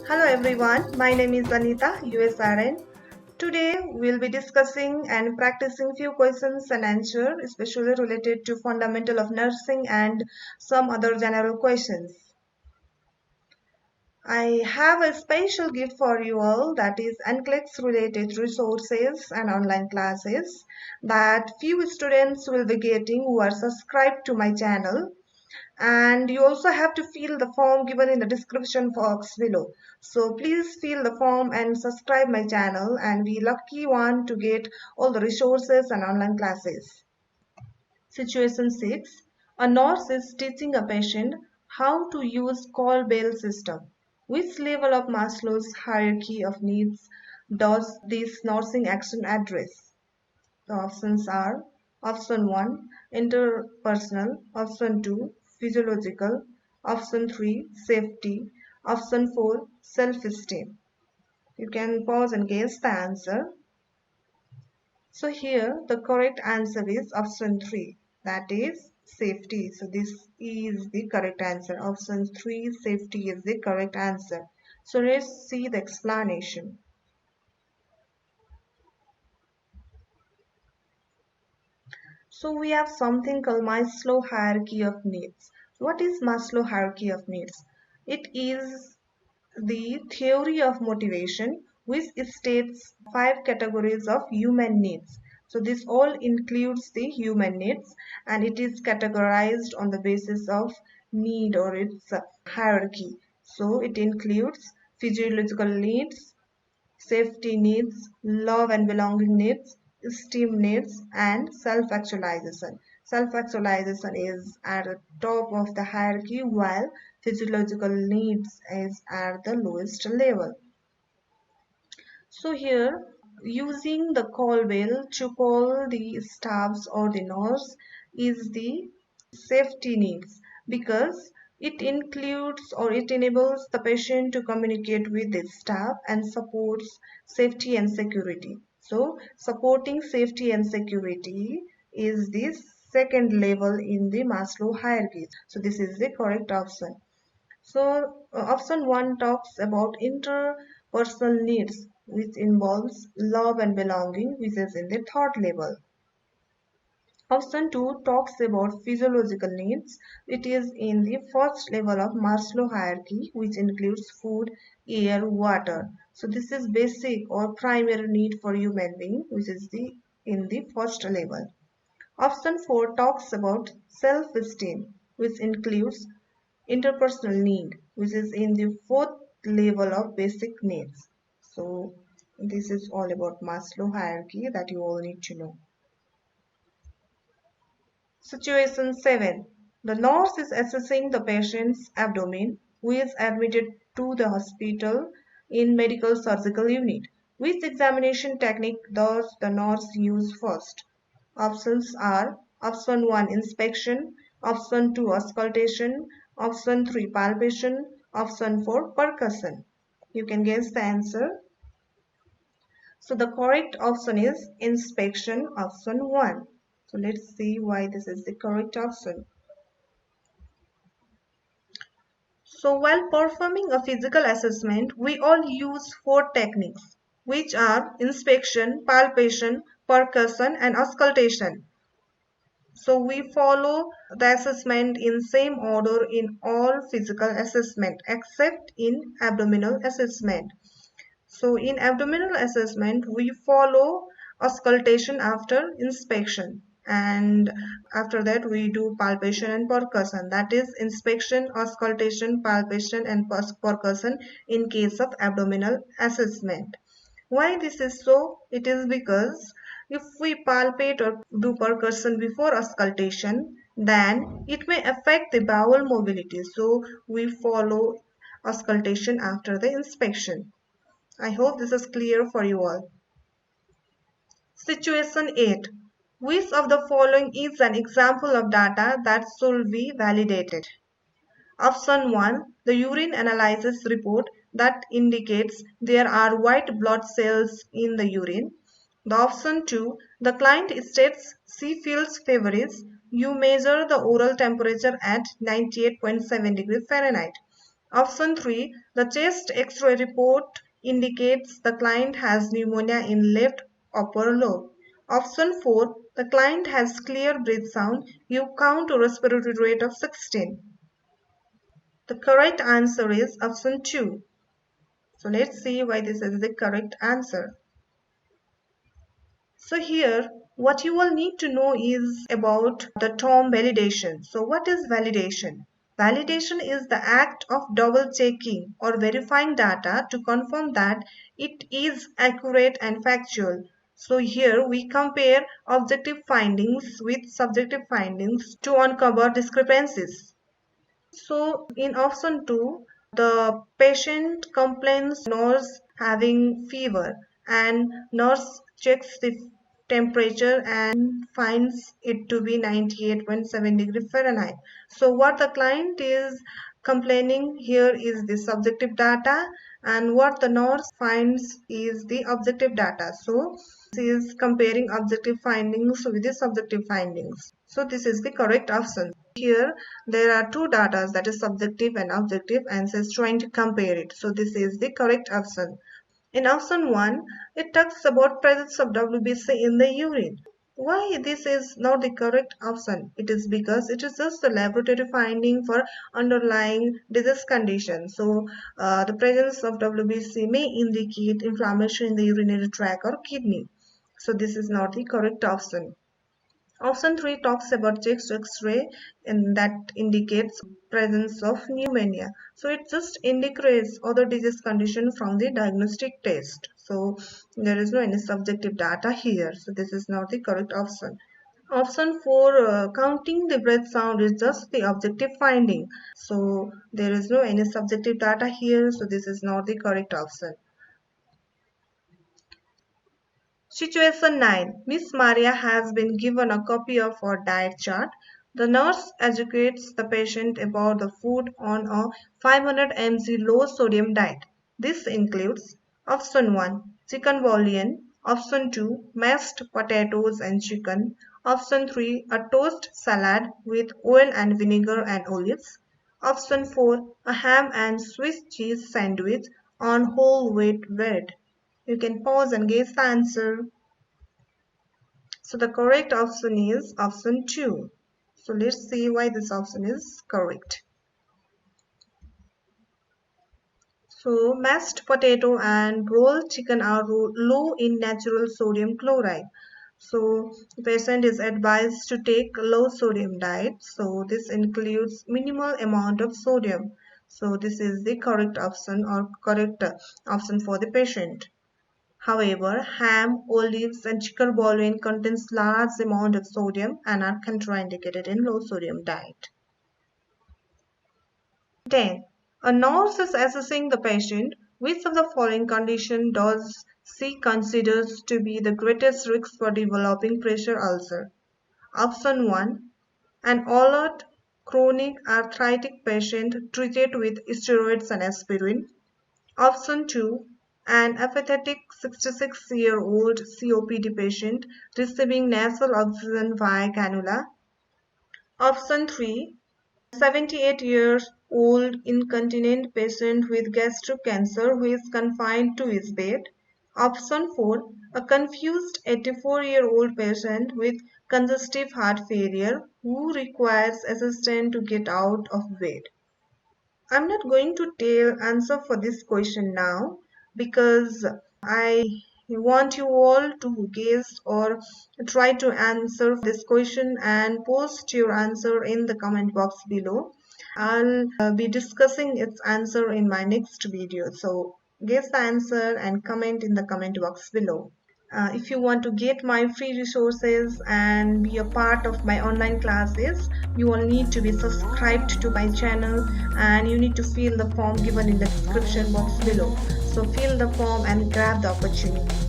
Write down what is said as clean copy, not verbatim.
Hello everyone, my name is Anita, USRN. Today we'll be discussing and practicing few questions and answers, especially related to fundamental of nursing and some other general questions. I have a special gift for you all, that is NCLEX related resources and online classes that few students will be getting who are subscribed to my channel. And you also have to fill the form given in the description box below. So please fill the form and subscribe my channel and be lucky one to get all the resources and online classes. Situation 6. A nurse is teaching a patient how to use call bell system. Which level of Maslow's hierarchy of needs does this nursing action address? The options are option 1 interpersonal, option 2 physiological, option 3 safety, option 4 self-esteem. You can pause and guess the answer. So here the correct answer is option 3, that is safety. So this is the correct answer. Option 3 safety is the correct answer. So let's see the explanation. So we have something called Maslow hierarchy of needs. What is Maslow hierarchy of needs? It is the theory of motivation which states 5 categories of human needs. So this all includes the human needs and it is categorized on the basis of need or its hierarchy. So it includes physiological needs, safety needs, love and belonging needs, esteem needs, and self-actualization. Self-actualization is at the top of the hierarchy while physiological needs is at the lowest level. So here, using the call bell to call the staffs or the nurse is the safety needs because it includes or it enables the patient to communicate with the staff and supports safety and security. So supporting safety and security is the second level in the Maslow hierarchy. So this is the correct option. So option 1 talks about interpersonal needs, which involves love and belonging, which is in the third level. Option 2 talks about physiological needs. It is in the first level of Maslow hierarchy, which includes food, air, water. So this is basic or primary need for human being, which is in the first level. Option 4 talks about self-esteem, which includes interpersonal need, which is in the fourth level of basic needs. So this is all about Maslow hierarchy that you all need to know. Situation 7. The nurse is assessing the patient's abdomen who is admitted to the hospital in medical surgical unit. Which examination technique does the nurse use first? Options are option 1 inspection, option 2 auscultation, option 3 palpation, option 4 percussion. You can guess the answer. So the correct option is inspection, option 1. So let's see why this is the correct option. So while performing a physical assessment, we all use 4 techniques, which are inspection, palpation, percussion, and auscultation. So we follow the assessment in same order in all physical assessment except in abdominal assessment. So in abdominal assessment, we follow auscultation after inspection and after that we do palpation and percussion, that is inspection, auscultation, palpation and percussion in case of abdominal assessment. Why this is so? It is because if we palpate or do percussion before auscultation, then it may affect the bowel mobility. So we follow auscultation after the inspection. I hope this is clear for you all. Situation 8. Which of the following is an example of data that should be validated? Option 1. The urine analysis report that indicates there are white blood cells in the urine. The option 2. The client states she feels feverish. You measure the oral temperature at 98.7 degrees Fahrenheit. Option 3, the chest X-ray report indicates the client has pneumonia in left upper lobe. Option 4, the client has clear breath sound. You count a respiratory rate of 16. The correct answer is option 2. So let's see why this is the correct answer. So here, what you will need to know is about the term validation. So what is validation? Validation is the act of double checking or verifying data to confirm that it is accurate and factual. So here we compare objective findings with subjective findings to uncover discrepancies. So in option 2, the patient complains nurse having fever and nurse checks the temperature and finds it to be 98.7 degree Fahrenheit. So what the client is complaining here is the subjective data, and what the nurse finds is the objective data. So this is comparing objective findings with the subjective findings. So this is the correct option. Here there are two data, that is subjective and objective, and says trying to compare it. So this is the correct option. In option 1, it talks about presence of WBC in the urine. Why this is not the correct option? It is because it is just a laboratory finding for underlying disease condition. So the presence of WBC may indicate inflammation in the urinary tract or kidney. So this is not the correct option. Option 3 talks about chest X-ray, and that indicates presence of pneumonia. So it just indicates other disease condition from the diagnostic test. So there is no any subjective data here. So this is not the correct option. Option 4, counting the breath sound, is just the objective finding. So there is no any subjective data here. So this is not the correct option. Situation 9. Miss Maria has been given a copy of her diet chart. The nurse educates the patient about the food on a 500 mg low sodium diet. This includes option 1, chicken bouillon, option 2, mashed potatoes and chicken, option 3, a toast salad with oil and vinegar and olives, option 4, a ham and Swiss cheese sandwich on whole wheat bread. You can pause and guess the answer. So the correct option is option 2. So let's see why this option is correct. So mashed potato and broiled chicken are low in natural sodium chloride. So the patient is advised to take low sodium diet. So this includes minimal amount of sodium. So this is the correct option or correct option for the patient. However, ham, olives, and chicken bouillon contains large amount of sodium and are contraindicated in low sodium diet. 10. A nurse is assessing the patient. Which of the following condition does she considers to be the greatest risk for developing pressure ulcer? Option 1. An alert chronic arthritic patient treated with steroids and aspirin. Option 2. An apathetic 66-year-old COPD patient receiving nasal oxygen via cannula. Option 3. 78-year-old incontinent patient with gastric cancer who is confined to his bed. Option 4. A confused 84-year-old patient with congestive heart failure who requires assistance to get out of bed. I'm not going to tell answer for this question now because I want you all to guess or try to answer this question and post your answer in the comment box below. I'll be discussing its answer in my next video. So guess the answer and comment in the comment box below. If you want to get my free resources and be a part of my online classes, you will need to be subscribed to my channel and you need to fill the form given in the description box below. So fill the form and grab the opportunity.